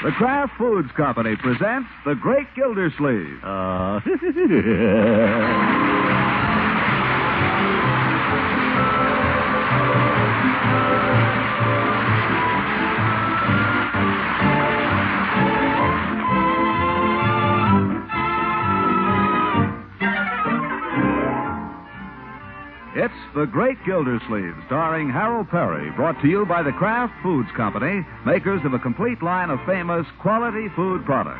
The Kraft Foods Company presents The Great Gildersleeve. It's The Great Gildersleeve, starring Harold Perry, brought to you by the Kraft Foods Company, makers of a complete line of famous quality food products.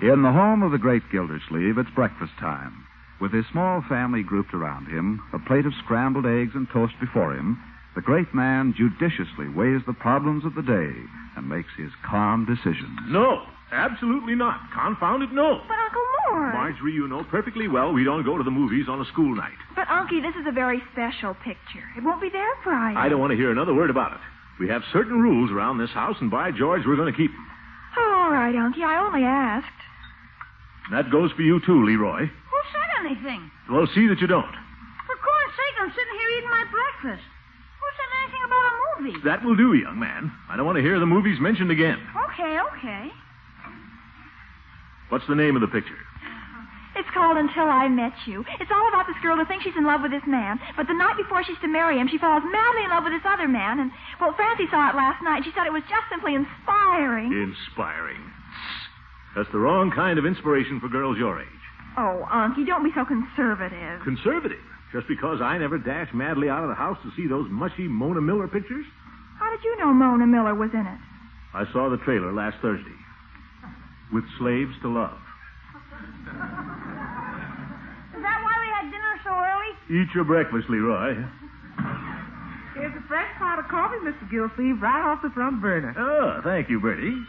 In the home of the Great Gildersleeve, it's breakfast time. With his small family grouped around him, a plate of scrambled eggs and toast before him, the great man judiciously weighs the problems of the day and makes his calm decisions. No, absolutely not. Confound it, no. But, Uncle Mort. Marjorie, you know perfectly well we don't go to the movies on a school night. But, Unky, this is a very special picture. It won't be there Friday. I don't want to hear another word about it. We have certain rules around this house, and by George, we're going to keep them. Oh, all right, Unky. I only asked. That goes for you, too, Leroy. Who said anything? Well, see that you don't. For corn's sake, I'm sitting here eating my breakfast. Who said anything about a movie? That will do, young man. I don't want to hear the movies mentioned again. Okay. What's the name of the picture? It's called Until I Met You. It's all about this girl who thinks she's in love with this man, but the night before she's to marry him, she falls madly in love with this other man, and, well, Francie saw it last night. She said it was just simply inspiring. Inspiring. That's the wrong kind of inspiration for girls your age. Oh, Unky, don't be so conservative. Conservative? Just because I never dashed madly out of the house to see those mushy Mona Miller pictures? How did you know Mona Miller was in it? I saw the trailer last Thursday. With Slaves to Love. Is that why we had dinner so early? Eat your breakfast, Leroy. Here's a fresh pot of coffee, Mr. Gildersleeve, right off the front burner. Oh, thank you, Bertie.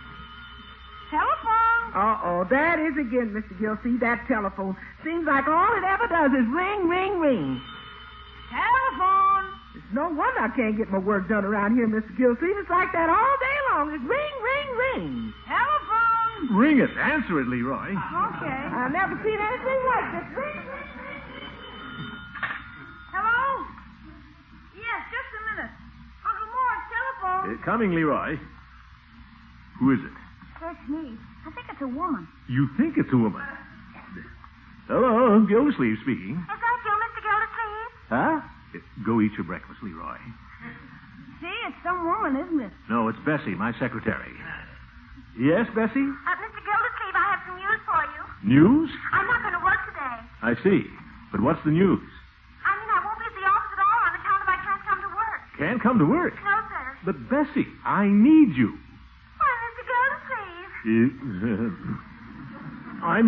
Telephone. Uh-oh, that is again, Mr. Gildersleeve, that telephone. Seems like all it ever does is ring, ring, ring. Telephone. It's no wonder I can't get my work done around here, Mr. Gildersleeve. It's like that all day long. It's ring, ring, ring. Telephone. Ring it. Answer it, Leroy. Okay. I've never seen anything like this. Ring, ring, ring. Hello? Yes, just a minute. Uncle Mort, telephone. Coming, Leroy. Who is it? That's me. I think it's a woman. You think it's a woman? Hello, Gildersleeve speaking. Is that you, Mr. Gildersleeve? Huh? Go eat your breakfast, Leroy. See, it's some woman, isn't it? No, it's Bessie, my secretary. Yes, Bessie? Mr. Gildersleeve, I have some news for you. News? I'm not going to work today. I see. But what's the news? I mean, I won't be at the office at all on account of I can't come to work. Can't come to work? No, sir. But, Bessie, I need you. Well, Mr. Gildersleeve. I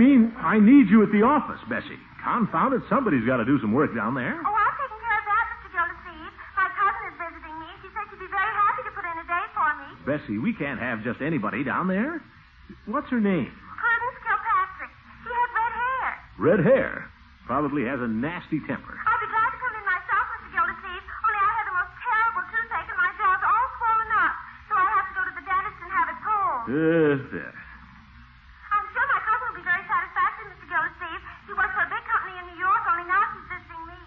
need you at the office, Bessie. Confound it, somebody's got to do some work down there. Oh, I've taken care of that, Mr. Gildersleeve. My cousin is visiting me. She said she'd be very happy to put in a day for me. Bessie, we can't have just anybody down there. What's her name? Prudence Kilpatrick. She has red hair. Red hair. Probably has a nasty temper. I'd be glad to come in myself, Mr. Gildersleeve, only I had the most terrible toothache and my jaw's all swollen up, so I have to go to the dentist and have it pulled. I'm sure my cousin will be very satisfied, Mr. Gildersleeve. He works for a big company in New York, only now she's visiting me.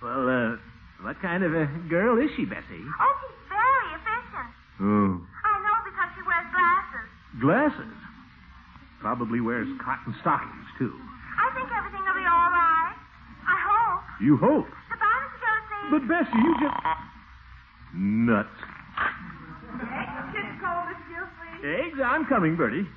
Well, what kind of a girl is she, Bessie? Oh, she's very efficient. Oh. I know because she wears glasses. Glasses? Probably wears cotton stockings, too. I think everything will be all right. I hope. You hope. Goodbye, Mr. Gildersleeve. But, Bessie, you just... Nuts. It's cold, Mr. Gildersleeve. Eggs? I'm coming, Bertie.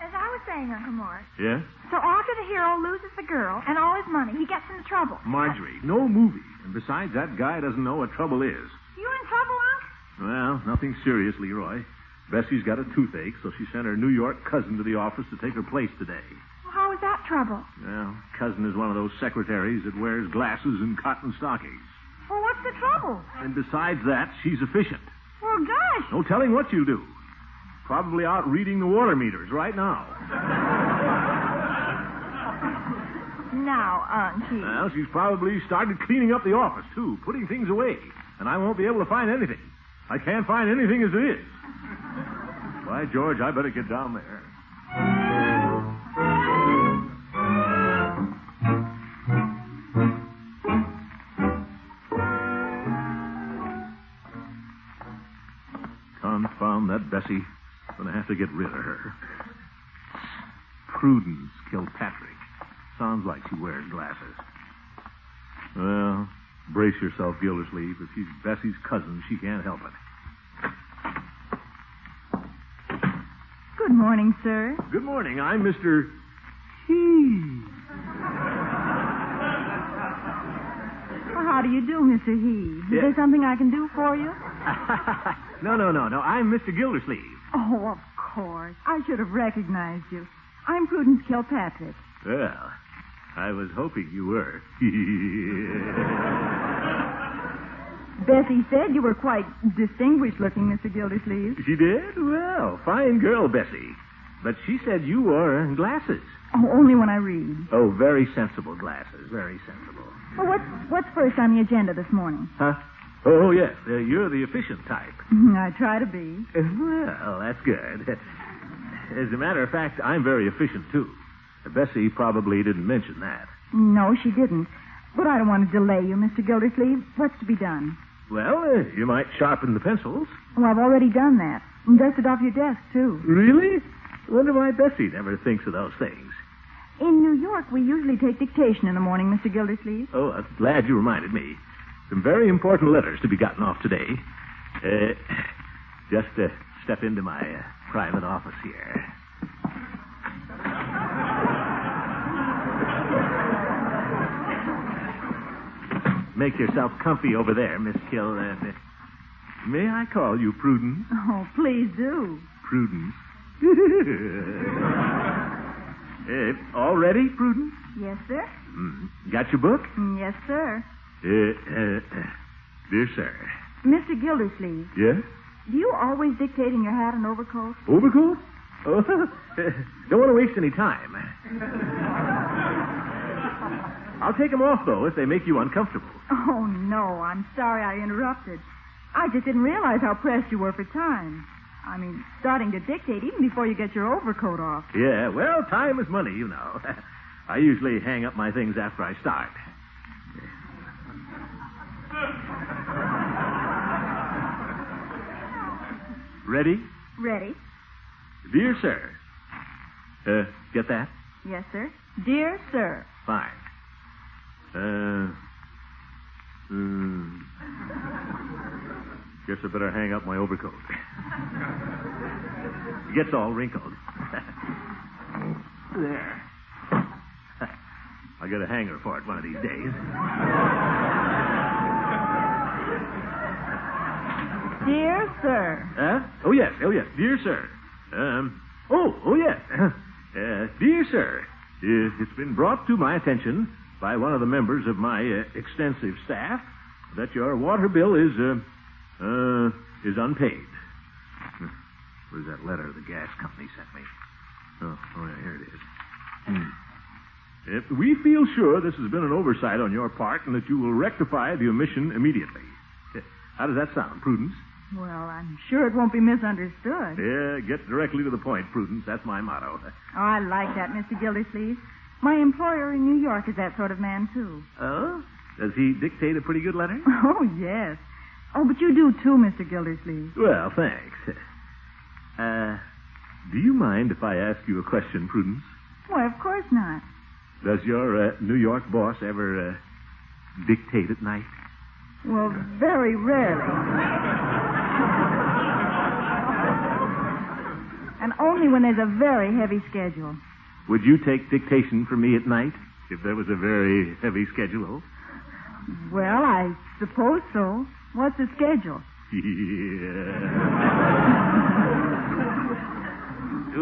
As I was saying, Uncle Mort, Yeah? so after the hero loses the girl and all his money, he gets into trouble. Marjorie, no movie. And besides, that guy doesn't know what trouble is. You in trouble, Unc? Well, nothing serious, Leroy. Bessie's got a toothache, so she sent her New York cousin to the office to take her place today. Well, how is that trouble? Well, cousin is one of those secretaries that wears glasses and cotton stockings. Well, what's the trouble? And besides that, she's efficient. Well, gosh. No telling what she'll do. Probably out reading the water meters right now. Now, Unky. Well, she's probably started cleaning up the office, too, putting things away. And I won't be able to find anything. I can't find anything as it is. By George, I better get down there. Confound that Bessie. Gonna have to get rid of her. Prudence Kilpatrick. Sounds like she wears glasses. Well, brace yourself, Gildersleeve. If she's Bessie's cousin, she can't help it. Good morning, sir. Good morning. I'm Mr. Well, how do you do, Mr. Heed? Is there something I can do for you? No. I'm Mr. Gildersleeve. Oh, of course. I should have recognized you. I'm Prudence Kilpatrick. Well, I was hoping you were. Bessie said you were quite distinguished looking, Mr. Gildersleeve. She did? Well, fine girl, Bessie. But she said you wore glasses. Oh, only when I read. Oh, very sensible glasses. Very sensible. Well, what's first on the agenda this morning? Huh? Oh, yes. You're the efficient type. I try to be. Well, that's good. As a matter of fact, I'm very efficient, too. Bessie probably didn't mention that. No, she didn't. But I don't want to delay you, Mr. Gildersleeve. What's to be done? Well, you might sharpen the pencils. Oh, I've already done that. And dusted off your desk, too. Really? Wonder why Bessie never thinks of those things. In New York, we usually take dictation in the morning, Mr. Gildersleeve. Oh, I'm glad you reminded me. Some very important letters to be gotten off today. Just step into my private office here. Make yourself comfy over there, Miss Kill. May I call you Prudence? Oh, please do. Prudence. All ready, Prudence? Yes, sir. Got your book? Yes, sir. Dear sir. Mr. Gildersleeve. Yes? Do you always dictate in your hat and overcoat? Overcoat? Oh, don't want to waste any time. I'll take them off, though, if they make you uncomfortable. Oh, no. I'm sorry I interrupted. I just didn't realize how pressed you were for time. I mean, starting to dictate even before you get your overcoat off. Yeah, well, time is money, you know. I usually hang up my things after I start. Ready? Ready? Dear sir. Get that? Yes, sir. Dear sir. Fine. Guess I better hang up my overcoat. It gets all wrinkled. There. I'll get a hanger for it one of these days. Dear sir. Oh, yes. Dear sir. Oh, yes. Dear sir, it's been brought to my attention by one of the members of my extensive staff that your water bill is unpaid. Where's that letter the gas company sent me? Oh, yeah, here it is. We feel sure this has been an oversight on your part and that you will rectify the omission immediately. How does that sound, Prudence? Well, I'm sure it won't be misunderstood. Yeah, get directly to the point, Prudence. That's my motto. Oh, I like that, Mr. Gildersleeve. My employer in New York is that sort of man, too. Oh? Does he dictate a pretty good letter? Oh, yes. Oh, but you do, too, Mr. Gildersleeve. Well, thanks. Do you mind if I ask you a question, Prudence? Why, of course not. Does your New York boss ever dictate at night? Well, very rarely. And only when there's a very heavy schedule. Would you take dictation from me at night if there was a very heavy schedule? Well, I suppose so. What's the schedule? Yeah.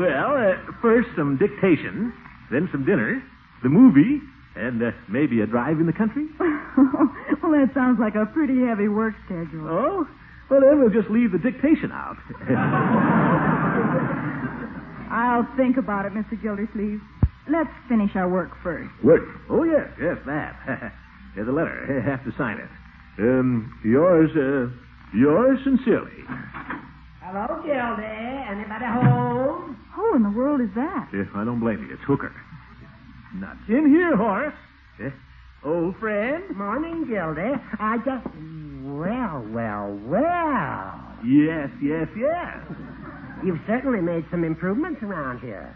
Well, first some dictation, then some dinner, the movie, and maybe a drive in the country. Well, that sounds like a pretty heavy work schedule. Oh? Well, then we'll just leave the dictation out. I'll think about it, Mr. Gildersleeve. Let's finish our work first. Work? Oh, yes, that. Here's the letter. Have to sign it. Yours sincerely. Hello, Gildy. Anybody home? Who in the world is that? I don't blame you. It's Hooker. Nuts. In here, Horace. Old friend. Morning, Gildy. I just... Well. Yes. You've certainly made some improvements around here.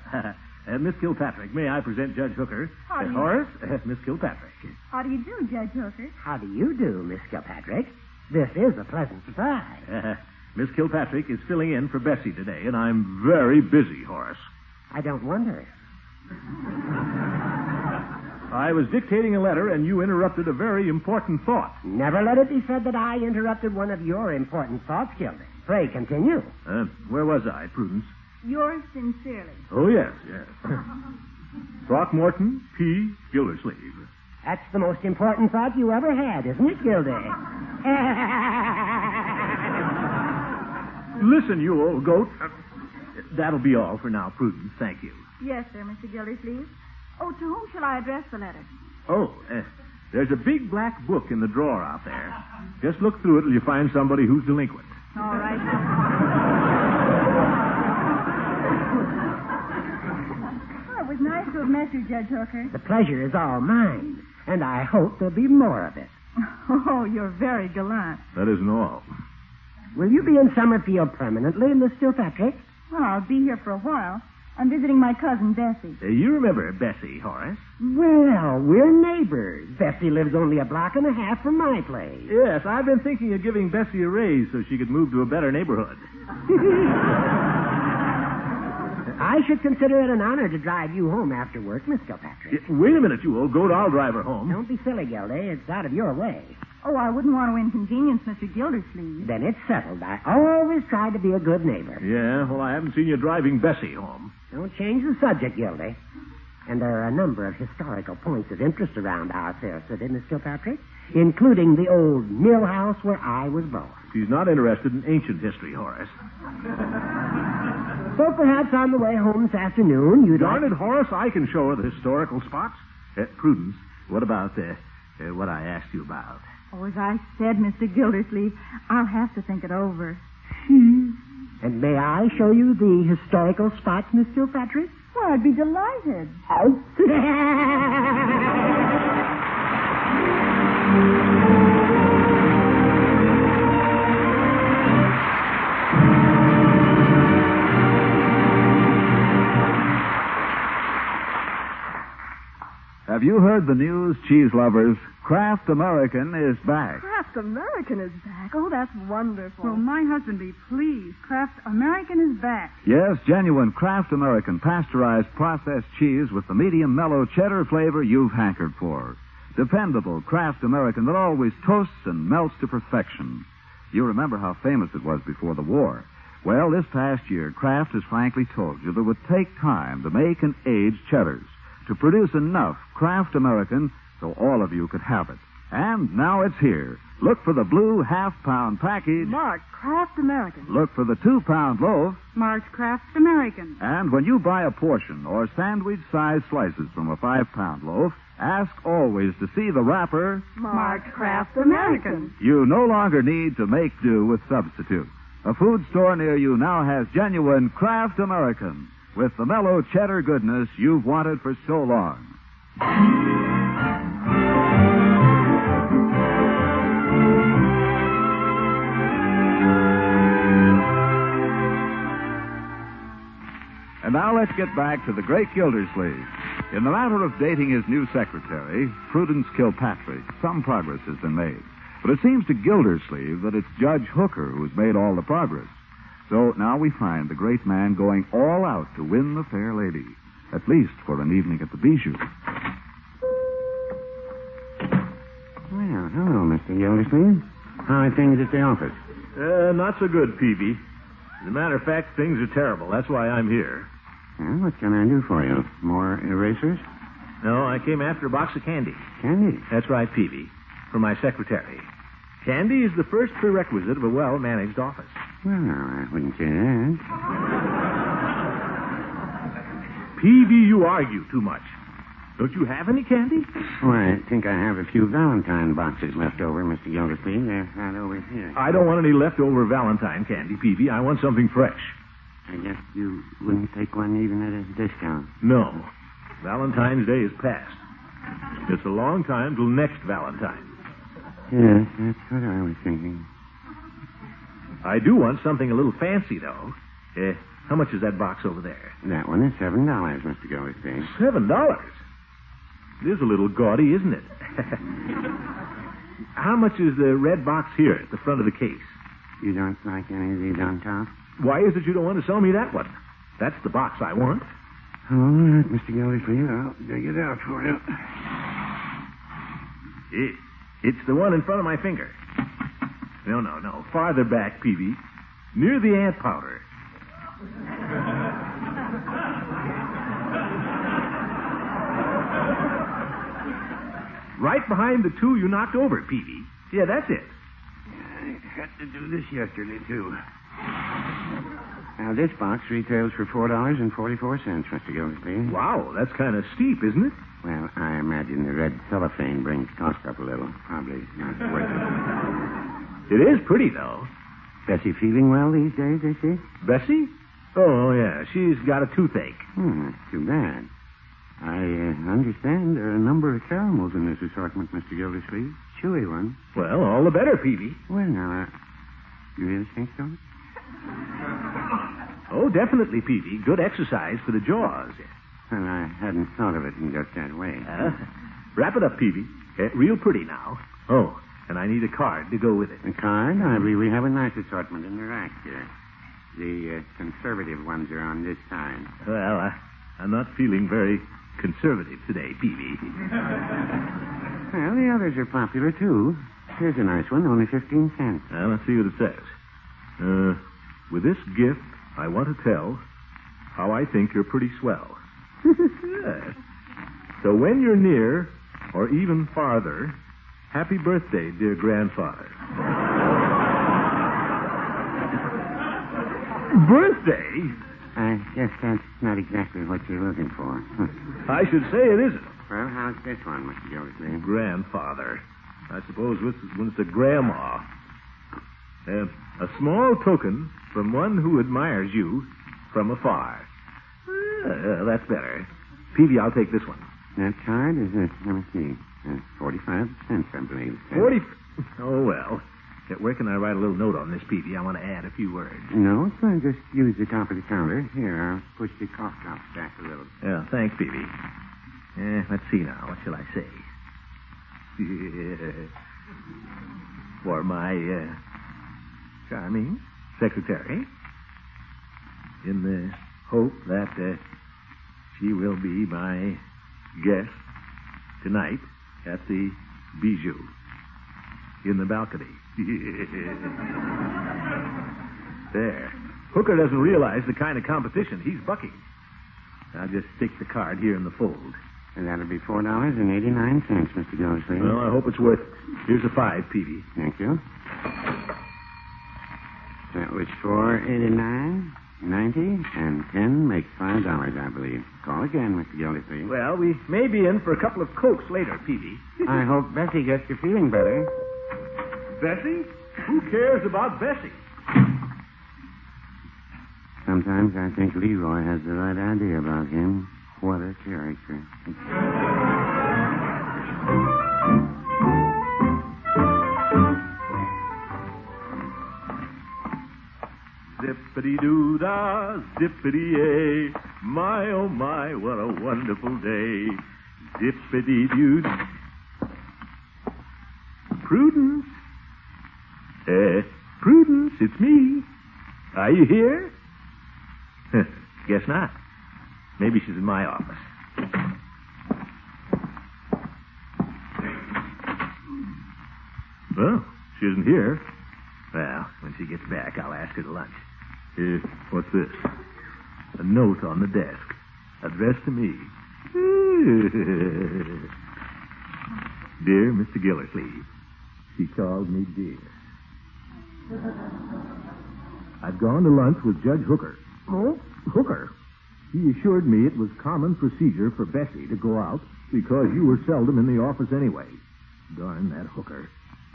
Miss Kilpatrick, may I present Judge Hooker? How do you- Horace, Miss Kilpatrick. How do you do, Judge Hooker? How do you do, Miss Kilpatrick? This is a pleasant surprise. Miss Kilpatrick is filling in for Bessie today, and I'm very busy, Horace. I don't wonder. I was dictating a letter, and you interrupted a very important thought. Never let it be said that I interrupted one of your important thoughts, Gildy. Pray continue. Where was I, Prudence? Yours sincerely. Oh, yes. Throckmorton P. Gildersleeve. That's the most important thought you ever had, isn't it, Gildy? Listen, you old goat. That'll be all for now, Prudence. Thank you. Yes, sir, Mr. Gildersleeve. Oh, to whom shall I address the letter? There's a big black book in the drawer out there. Just look through it till you find somebody who's delinquent. All right. Well, it was nice to have met you, Judge Hooker. The pleasure is all mine, and I hope there'll be more of it. Oh, you're very gallant. That isn't all. Will you be in Summerfield permanently, Miss Kilpatrick? Well, I'll be here for a while. I'm visiting my cousin, Bessie. You remember Bessie, Horace? Well, we're neighbors. Bessie lives only a block and a half from my place. Yes, I've been thinking of giving Bessie a raise so she could move to a better neighborhood. I should consider it an honor to drive you home after work, Miss Kilpatrick. Wait a minute, you old goat. I'll drive her home. Don't be silly, Gildy. It's out of your way. Oh, I wouldn't want to inconvenience Mr. Gildersleeve. Then it's settled. I always try to be a good neighbor. Yeah, well, I haven't seen you driving Bessie home. Don't change the subject, Gildy. And there are a number of historical points of interest around our fair city, Miss Kilpatrick, including the old mill house where I was born. She's not interested in ancient history, Horace. So perhaps on the way home this afternoon, you'd Darn like... it, Horace, I can show her the historical spots. Prudence, what about what I asked you about? Oh, as I said, Mr. Gildersleeve, I'll have to think it over. And may I show you the historical spots, Miss Kilpatrick? Well, I'd be delighted. Have you heard the news, cheese lovers? Kraft American is back. Kraft American is back. Oh, that's wonderful. Will my husband be pleased? Kraft American is back. Yes, genuine Kraft American pasteurized processed cheese with the medium mellow cheddar flavor you've hankered for. Dependable Kraft American that always toasts and melts to perfection. You remember how famous it was before the war. Well, this past year, Kraft has frankly told you that it would take time to make and age cheddars, to produce enough Kraft American so all of you could have it. And now it's here. Look for the blue half-pound package. Marked Kraft American. Look for the 2-pound loaf. Marked Kraft American. And when you buy a portion or sandwich-sized slices from a 5-pound loaf, ask always to see the wrapper. Marked Kraft American. You no longer need to make do with substitutes. A food store near you now has genuine Kraft American with the mellow cheddar goodness you've wanted for so long. And now let's get back to the great Gildersleeve. In the matter of dating his new secretary, Prudence Kilpatrick, some progress has been made. But it seems to Gildersleeve that it's Judge Hooker who's made all the progress. So now we find the great man going all out to win the fair lady, at least for an evening at the Bijou. Well, hello, Mr. Gildersleeve. How are things at the office? Not so good, Peavy. As a matter of fact, things are terrible. That's why I'm here. Well, what can I do for you? More erasers? No, I came after a box of candy. Candy? That's right, Peavy. For my secretary. Candy is the first prerequisite of a well-managed office. Well, I wouldn't say that. Peavy, you argue too much. Don't you have any candy? Oh, I think I have a few Valentine boxes left over, Mr. Gildersleeve. They're right over here. I don't want any leftover Valentine candy, Peavy. I want something fresh. I guess you wouldn't take one even at a discount. No. Valentine's Day is past. It's a long time till next Valentine. Yes, that's what I was thinking. I do want something a little fancy, though. How much is that box over there? That one is $7, Mr. Gildersleeve. $7? It is a little gaudy, isn't it? How much is the red box here at the front of the case? You don't like any of these on top? Why is it you don't want to sell me that one? That's the box I want. All right, Mr. Gildersleeve, I'll dig it out for you. It's the one in front of my finger. No. Farther back, Peavy. Near the ant powder. Right behind the two you knocked over, Peavy. Yeah, that's it. I had to do this yesterday, too. Now, this box retails for $4.44, Mr. Gildersleeve. Wow, that's kind of steep, isn't it? Well, I imagine the red cellophane brings cost up a little. Probably not worth it. It is pretty, though. Bessie feeling well these days, is she? Bessie? Oh, yeah. She's got a toothache. That's too bad. I understand there are a number of caramels in this assortment, Mr. Gildersleeve. Chewy ones. Well, all the better, Peavy. Well, now, you really think so? Oh, definitely, Peavy. Good exercise for the jaws. Well, I hadn't thought of it in just that way. Wrap it up, Peavy. Real pretty now. Oh, and I need a card to go with it. A card? I believe we have a nice assortment in the rack here. The conservative ones are on this side. Well, I'm not feeling very conservative today, Peavy. Well, the others are popular, too. Here's a nice one, only 15 cents. Well, let's see what it says. With this gift, I want to tell how I think you're pretty swell. So when you're near, or even farther, happy birthday, dear grandfather. Birthday? I guess that's not exactly what you're looking for. I should say it isn't. Well, how's this one, Mr. Gildersleeve? Grandfather. I suppose this one's the grandma. A small token from one who admires you from afar. That's better. Peavy, I'll take this one. That card is, let me see, 45 cents, I believe. 40? Oh, well. Where can I write a little note on this, Peavy? I want to add a few words. No, so just use the top of the counter. Here, I'll push the cough drops back a little. Yeah, thanks, Peavy. Let's see now. What shall I say? For my charming secretary, in the hope that she will be my guest tonight at the Bijou in the balcony. There. Hooker doesn't realize the kind of competition he's bucking. I'll just stick the card here in the fold. And that'll be $4.89, Mr. Gildersleeve. Well, I hope it's worth it. Here's a 5, Peavy. Thank you. That was $4.89, 90, and 10 makes $5, I believe. Call again, Mr. Gildersleeve. Well, we may be in for a couple of Cokes later, Peavy. I hope Bessie gets you feeling better. Bessie? Who cares about Bessie? Sometimes I think Leroy has the right idea about him. What a character. Zippity-doo-dah, zippity-yay. My, oh my, what a wonderful day. Zippity-doo. Prudence. Prudence, it's me. Are you here? Guess not. Maybe she's in my office. Well, she isn't here. Well, when she gets back, I'll ask her to lunch. What's this? A note on the desk. Addressed to me. Dear Mr. Gildersleeve. She called me dear. I've gone to lunch with Judge Hooker. Oh, Hooker? He assured me it was common procedure for Bessie to go out because you were seldom in the office anyway. Darn that Hooker.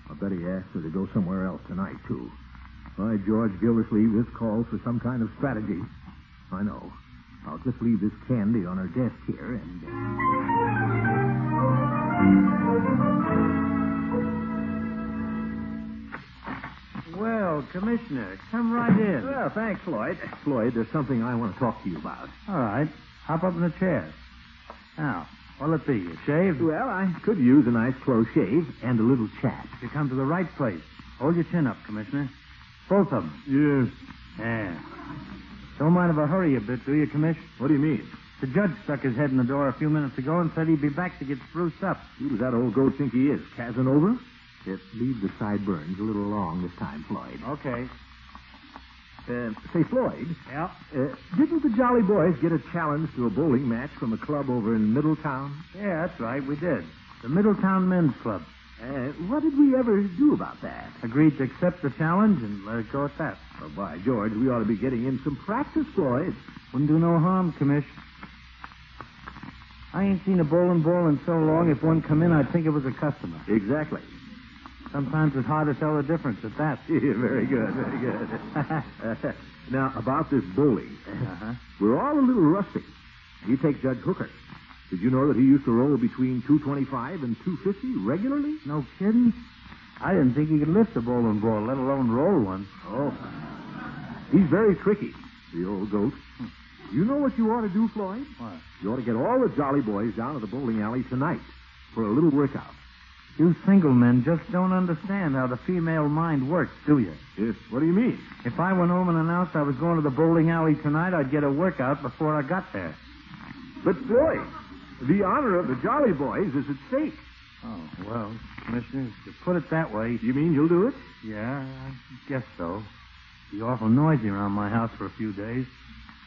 I bet he asked her to go somewhere else tonight, too. By George Gildersleeve, this calls for some kind of strategy. I know. I'll just leave this candy on her desk here and... Well, Commissioner, come right in. Well, thanks, Floyd. Floyd, there's something I want to talk to you about. All right. Hop up in the chair. Now, what'll it be? A shave? Well, I could use a nice close shave and a little chat. You come to the right place. Hold your chin up, Commissioner. Both of them. Yes. Yeah. Don't mind if I hurry a bit, do you, Commissioner? What do you mean? The judge stuck his head in the door a few minutes ago and said he'd be back to get spruced up. Who does that old goat think he is? Casanova? Leave the sideburns a little long this time, Floyd. Okay. Say, Floyd. Yeah? Didn't the Jolly Boys get a challenge to a bowling match from a club over in Middletown? Yeah, that's right, we did. The Middletown Men's Club. What did we ever do about that? Agreed to accept the challenge and let it go at that. Oh, by George, we ought to be getting in some practice, Floyd. Wouldn't do no harm, Commissioner. I ain't seen a bowling ball in so long, if one come in, I'd think it was a customer. Exactly. Sometimes it's hard to tell the difference at that. Yeah, very good, very good. Now, about this bowling. We're all a little rusty. You take Judge Hooker. Did you know that he used to roll between 225 and 250 regularly? No kidding? I didn't think he could lift a bowling ball, let alone roll one. Oh. He's very tricky, the old goat. You know what you ought to do, Floyd? What? You ought to get all the Jolly Boys down to the bowling alley tonight for a little workout. You single men just don't understand how the female mind works, do you? Yes. What do you mean? If I went home and announced I was going to the bowling alley tonight, I'd get a workout before I got there. But, Floyd, the honor of the Jolly Boys is at stake. Oh, well, Commissioner, if you put it that way... You mean you'll do it? Yeah, I guess so. Be awful noisy around my house for a few days.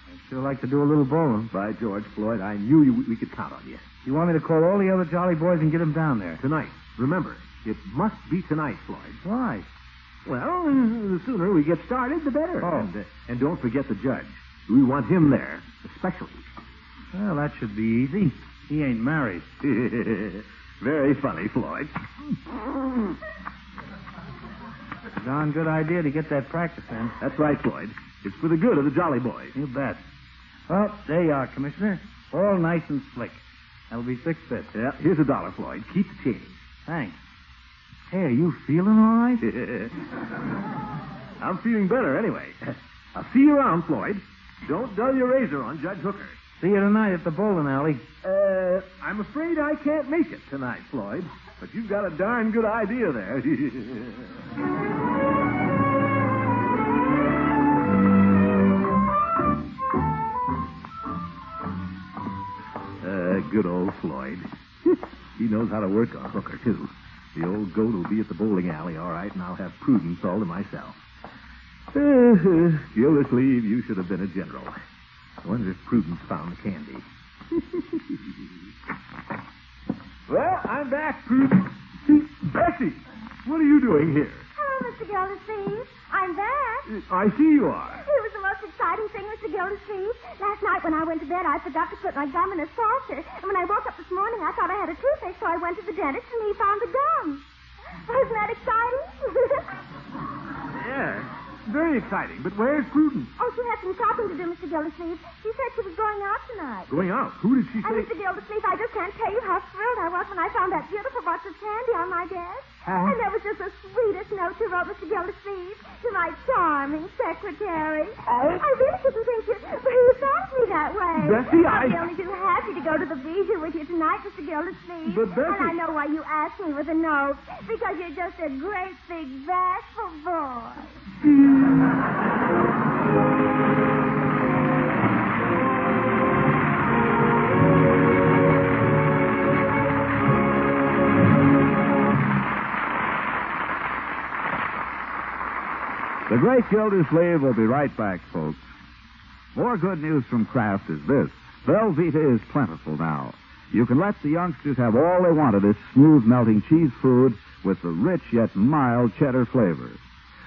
I'd sure like to do a little bowling. By George, Floyd, I knew we could count on you. You want me to call all the other Jolly Boys and get them down there? Tonight. Remember, it must be tonight, Floyd. Why? Well, the sooner we get started, the better. Oh. And don't forget the judge. We want him there, especially. Well, that should be easy. He ain't married. Very funny, Floyd. Darn good idea to get that practice in. That's right, Floyd. It's for the good of the Jolly Boys. You bet. Well, there you are, Commissioner. All nice and slick. That'll be 6 bits. Yeah, here's $1, Floyd. Keep the change. Thanks. Hey, are you feeling all right? I'm feeling better anyway. I'll see you around, Floyd. Don't dull your razor on Judge Hooker. See you tonight at the bowling alley. I'm afraid I can't make it tonight, Floyd. But you've got a darn good idea there. Good old Floyd. He knows how to work on Hooker, too. The old goat will be at the bowling alley, all right, and I'll have Prudence all to myself. Gildersleeve, you should have been a general. I wonder if Prudence found the candy. Well, I'm back, Prudence. Bessie, what are you doing here? Hello, Mr. Gildersleeve. I'm back. I see you are. It was the most exciting thing, Mr. Gildersleeve. Last night when I went to bed, I forgot to put my gum in a saucer. And when I woke up this morning, I thought I had a toothache, so I went to the dentist and he found the gum. Wasn't that exciting? Yeah, very exciting. But where's Prudence? Oh, she had some shopping to do, Mr. Gildersleeve. She said she was going out tonight. Going out? Who did she And say? Mr. Gildersleeve, I just can't tell you how thrilled I was when I found that beautiful box of candy on my desk. And there was just the sweetest note she wrote, Mr. Gildersleeve, to my charming secretary. I really didn't think you thought me that way. Bessie, I'll be only too happy to go to the Bijou with you tonight, Mr. Gildersleeve. But, Bessie... And I know why you asked me with a note. Because you're just a great, big, bashful boy. The great Gildersleeve will be right back, folks. More good news from Kraft is this. Velveeta is plentiful now. You can let the youngsters have all they want of this smooth melting cheese food with the rich yet mild cheddar flavor.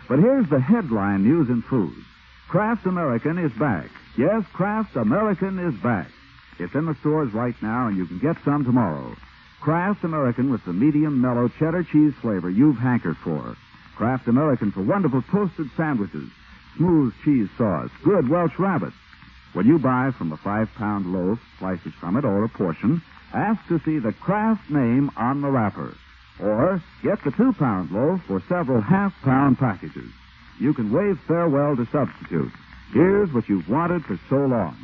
But here's the headline news in food. Kraft American is back. Yes, Kraft American is back. It's in the stores right now, and you can get some tomorrow. Kraft American with the medium mellow cheddar cheese flavor you've hankered for. Kraft American for wonderful toasted sandwiches, smooth cheese sauce, good Welsh rabbit. When you buy from a 5-pound loaf, slices from it, or a portion, ask to see the Kraft name on the wrapper. Or get the 2-pound loaf for several half-pound packages. you can wave farewell to substitutes. Here's what you've wanted for so long.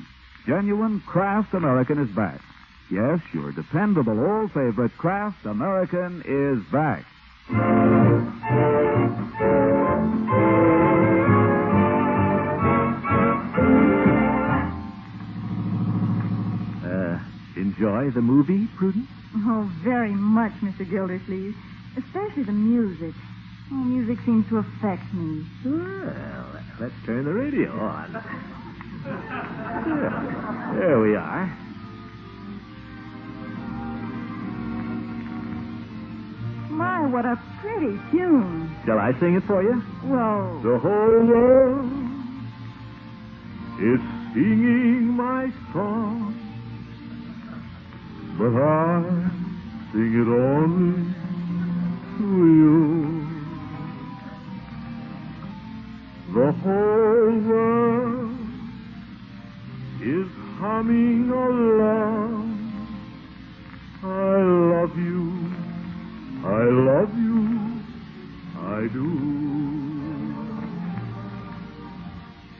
Genuine Kraft American is back. Yes, your dependable old favorite Kraft American is back. Enjoy the movie, Prudence? Oh, very much, Mr. Gildersleeve. Especially the music. Oh, music seems to affect me. Well, let's turn the radio on. There we are. My, what a pretty tune. Shall I sing it for you? Well, The whole world is singing my song, but I sing it only to you. The whole world is humming along. I love you, I love you, I do.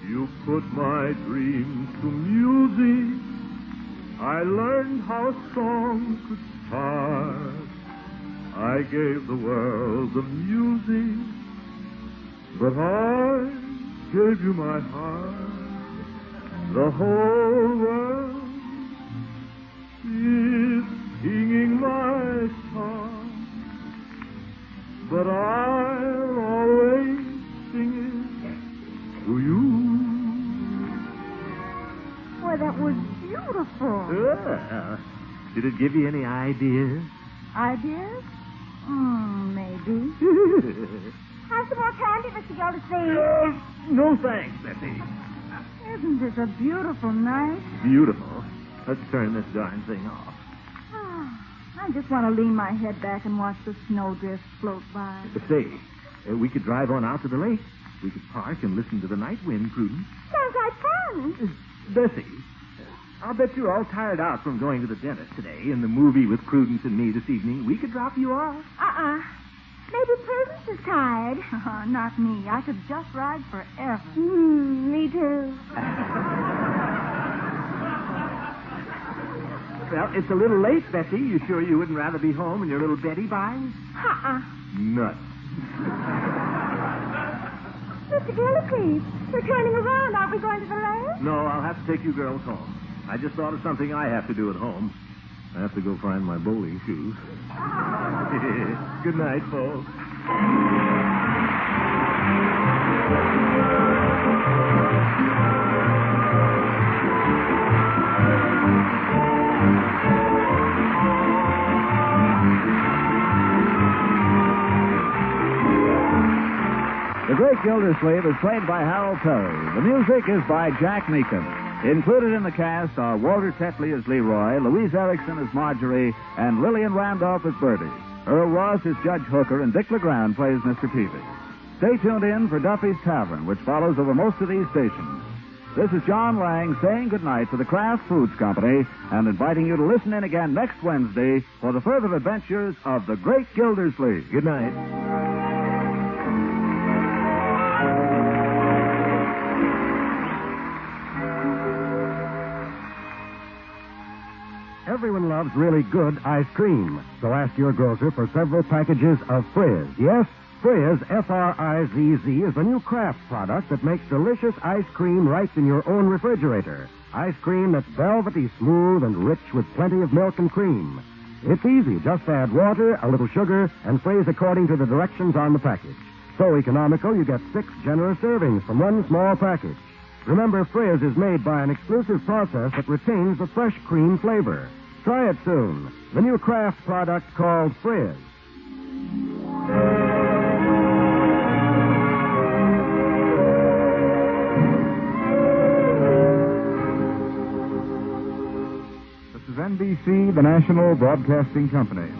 You put my dreams to music. I learned how songs could start. I gave the world the music, but I gave you my heart. The whole world is singing my song, but I'll always sing it to you. Why, that was beautiful. Did it give you any ideas? Ideas? Maybe. Have some more candy, Mr. Gildersleeve. No thanks, Bessie. Isn't this a beautiful night? Beautiful. Let's turn this darn thing off. I just want to lean my head back and watch the snowdrifts float by. Say, we could drive on out to the lake. We could park and listen to the night wind, Prudence. Sounds like fun. Bessie, I'll bet you're all tired out from going to the dentist today and the movie with Prudence and me this evening. We could drop you off. Maybe Prudence is tired. Not me. I could just ride forever. Me too. Well, it's a little late, Bessie. You sure you wouldn't rather be home and your little Betty by? Nuts. Mr. Gildersleeve, we're turning around. Aren't we going to the lake? No, I'll have to take you girls home. I just thought of something I have to do at home. I have to go find my bowling shoes. Good night, folks. The Great Gildersleeve is played by Harold Perry. The music is by Jack Meakin. Included in the cast are Walter Tetley as Leroy, Louise Erickson as Marjorie, and Lillian Randolph as Bertie. Earl Ross is Judge Hooker, and Dick LeGrand plays Mr. Peavy. Stay tuned in for Duffy's Tavern, which follows over most of these stations. This is John Lang saying goodnight to the Kraft Foods Company and inviting you to listen in again next Wednesday for the further adventures of the Great Gildersleeve. Good night. Everyone loves really good ice cream, so ask your grocer for several packages of Frizz. Yes, Frizz, F-R-I-Z-Z, is the new Kraft product that makes delicious ice cream right in your own refrigerator. Ice cream that's velvety smooth and rich with plenty of milk and cream. It's easy. Just add water, a little sugar, and freeze according to the directions on the package. So economical, you get 6 generous servings from one small package. Remember, Frizz is made by an exclusive process that retains the fresh cream flavor. Try it soon. The new Kraft product called Frizz. This is NBC, the National Broadcasting Company.